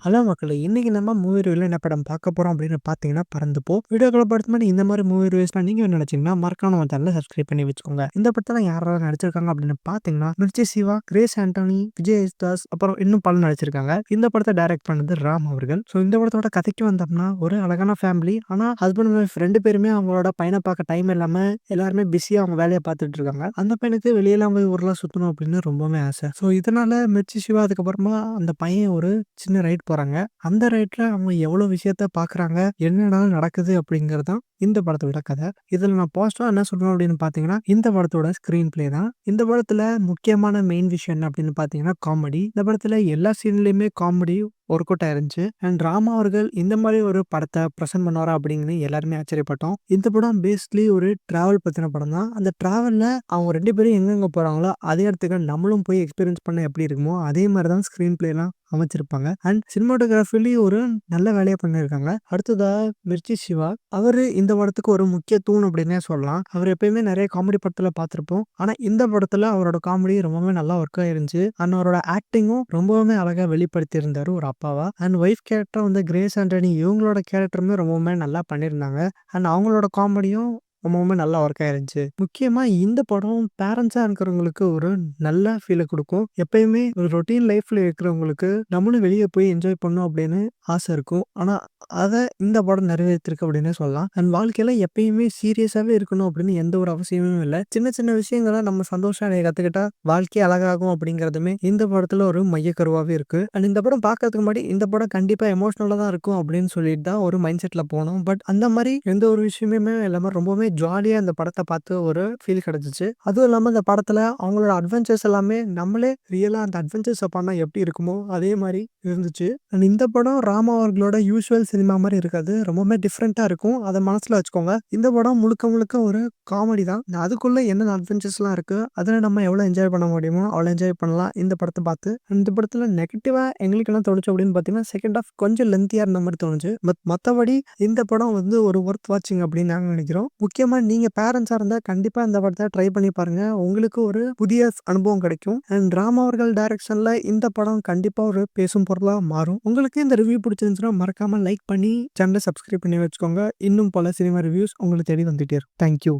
Hello மக்களே! இன்னைக்கு நம்ம மூவி ரிவ்யூல என்ன படம் பார்க்க போறோம் அப்படின்னு பார்த்தீங்கன்னா, பறந்து போ. வீடியோக்குள்ள போறதுக்கு முன்னாடி இந்த மாரி மூவி ரிவ்யூஸ்லாம் நீங்க நினைச்சீங்கன்னா, மறக்காம நம்ம சேனல சப்ஸ்கிரைப் பண்ணி வச்சுக்கோங்க. இந்த படத்துல யாரெல்லாம் நடிச்சிருக்காங்க அப்படின்னு பார்த்தீங்கன்னா, மிர்ச்சி சிவா, கிரேஸ் ஆண்டனி, விஜய் யேசுதாஸ் அப்புறம் இன்னும் பலர் நடிச்சிருக்காங்க. இந்த படத்த டைரக்ட் பண்ணது ராம் அவர்கள். ஸோ இந்த படத்தோட கதைக்கு வந்தோம்னா, ஒரு அழகான ஃபேமிலி. ஆனா ஹஸ்பண்ட் அண்ட் ஒய்ஃப் 2 பேருமே அவங்களோட பையன பார்க்க டைம் இல்லாம எல்லாருமே பிஸியா அவங்க வேலைய பார்த்துட்டு இருக்காங்க. அந்த பையனுக்கு வெளியலாம் போய் ஊர்லாம் சுத்தணும் அப்படின்னு ரொம்பவுமே ஆசை. ஸோ இதனால மிர்ச்சி சிவா அதுக்கப்புறமா அந்த பையன் ஒரு சின்ன ரைட் போறாங்க. அந்த ரைட்ல அவங்க எவ்வளோ விஷயத்த பார்க்குறாங்க, என்னென்ன நடக்குது அப்படிங்கிறது தான் இந்த படத்தோட கதை. இதில நான் பாசிட்டிவா என்ன சொல்லணும் அப்படின்னு பார்த்தீங்கன்னா, இந்த படத்தோட ஸ்க்ரீன் பிளே தான். இந்த படத்தில முக்கியமான மெயின் விஷயம் என்ன அப்படின்னு பார்த்தீங்கன்னா, காமெடி. இந்த படத்தில எல்லா சீன்லயுமே காமெடி ஒர்க் அவுட் ஆயிருந்துச்சு. அண்ட் ராமா அவர்கள் இந்த மாரி ஒரு படத்த பிரசன்ட் பண்ணுவாரா அப்படின்னு எல்லாருமே ஆச்சரியப்பட்டோம். இந்த படம் பேசிக்கலி ஒரு டிராவல் பத்தின படம் தான். அந்த டிராவல்ல அவங்க 2 பேரும் எங்கெங்க போறாங்களோ, அதே இடத்துக்கு நம்மளும் போய் எக்ஸ்பீரியன்ஸ் பண்ணா எப்படி இருக்குமோ, அதே மாரி தான் ஸ்க்ரீன் பிளேலாம் அமைச்சிருப்பாங்க. அண்ட் சினிமாட்டோகிராஃபிலயும் ஒரு நல்ல வேலைய பண்ணியிருக்காங்க. அடுத்ததா மிர்ச்சி சிவா. அவரு இந்த படத்துக்கு ஒரு முக்கிய தூண் அப்படின்னே சொல்லலாம். அவர் எப்பயுமே நெறைய காமெடி படத்துல பார்த்திருப்போம். ஆனா இந்த படத்துல அவரோட காமெடி ரொம்பவே நல்லா ஒர்க் ஆயிருந்துச்சு. அண்ட் அவரோட ஆக்டிங்கும் ரொம்பவுமே அழகா வெளிப்படுத்தியிருந்தாரு ஒரு அப்பாவா. அண்ட் ஒய்ஃப் கேரக்டர் வந்து கிரேஸ் ஆண்டனி இவங்களோட கேரக்டருமே ரொம்பவுமே நல்லா பண்ணியிருந்தாங்க. அண்ட் அவங்களோட காமெடியும் ரொம்பவுமே நல்லா ஒர்க் ஆயிருந்துச்சு. முக்கியமா இந்த படம் பேரண்ட்ஸா இருக்கிறவங்களுக்கு ஒரு நல்ல ஃபீல குடுக்கும். எப்பயுமே ஒரு ரொட்டீன் லைஃப்ல இருக்கிறவங்களுக்கு நம்மளும் வெளிய போய் என்ஜாய் பண்ணணும் அப்படின்னு ஆசை இருக்கும். ஆனா அத இந்த படம் நிறைவேத்திருக்கு அப்படின்னே சொல்லலாம். அண்ட் வாழ்க்கையில எப்பயுமே சீரியஸாவே இருக்கணும் அப்படின்னு எந்த ஒரு அவசியமும் இல்ல. சின்ன சின்ன விஷயங்கள நம்ம சந்தோஷமா கத்துக்கிட்டா வாழ்க்கை அழகாகும் அப்படிங்கிறதுமே இந்த படத்துல ஒரு மையக்கருவாவே இருக்கு. அண்ட் இந்த படம் பார்க்கறதுக்கு முன்னாடி இந்த படம் கண்டிப்பா எமோஷனலா தான் இருக்கும் அப்படின்னு சொல்லிட்டு தான் ஒரு மைண்ட் செட்ல போனோம். பட் அந்த மாரி எந்த ஒரு விஷயமுமே இல்லாம ரொம்பவே ஜாலியா இந்த படத்த பார்த்து ஒரு ஃபீல் கிடைச்சுச்சு. அதுவும் இல்லாம இந்த படத்துல அவங்களோட அட்வென்ச்சர்ஸ் எல்லாமே நம்மளே ரியலா அந்த அட்வென்ச்சர்ஸ பண்ணா எப்படி இருக்குமோ அதே மாரி இருந்துச்சு. அண்ட் இந்த படம் ராமா அவர்களோட யூசுவல் சினிமா மாரி இருக்காது. ரொம்பவுமே டிஃப்ரெண்ட்டா இருக்கும். அத மனசுல வச்சுக்கோங்க. இந்த படம் முழுக்க முழுக்க ஒரு காமெடி தான். அதுக்குள்ள என்னென்ன அட்வென்ச்சர்ஸ்லாம் இருக்கு, அதுல நம்ம எவ்வளோ என்ஜாய் பண்ண முடியுமோ அவ்வளோ என்ஜாய் பண்ணலாம் இந்த படத்த பார்த்து. இந்த படத்துல நெகட்டிவா எங்களுக்கு என்ன தோணுச்சு அப்படின்னு பார்த்தீங்கன்னா, செகண்ட் ஹாஃப் கொஞ்சம் லென்த்தியா இருந்த மாரி தோணுச்சு. மத்தபடி இந்த படம் வந்து ஒரு வொர்த் வாட்சிங் அப்படின்னு நாங்க நினைக்கிறோம். முக்கியமா நீங்க பேரண்ட்ஸா இருந்தா கண்டிப்பா இந்த படத்த ட்ரை பண்ணி பாருங்க. உங்களுக்கு ஒரு புதிய அனுபவம் கிடைக்கும். அண்ட் ராம் அவர்கள் டைரக்ஷன்ல இந்த படம் கண்டிப்பா ஒரு பேசும் பொருளா மாறும். உங்களுக்கு இந்த ரிவ்யூ பிடிச்சிருந்துச்சுன்னா மறக்காம லைக் பண்ணி சேனல சப்ஸ்கிரைப் பண்ணி வச்சுக்கோங்க. இன்னும் பல சினிமா ரிவ்யூஸ் உங்கள தேடி வந்துட்டே இருக்கும். Thank you.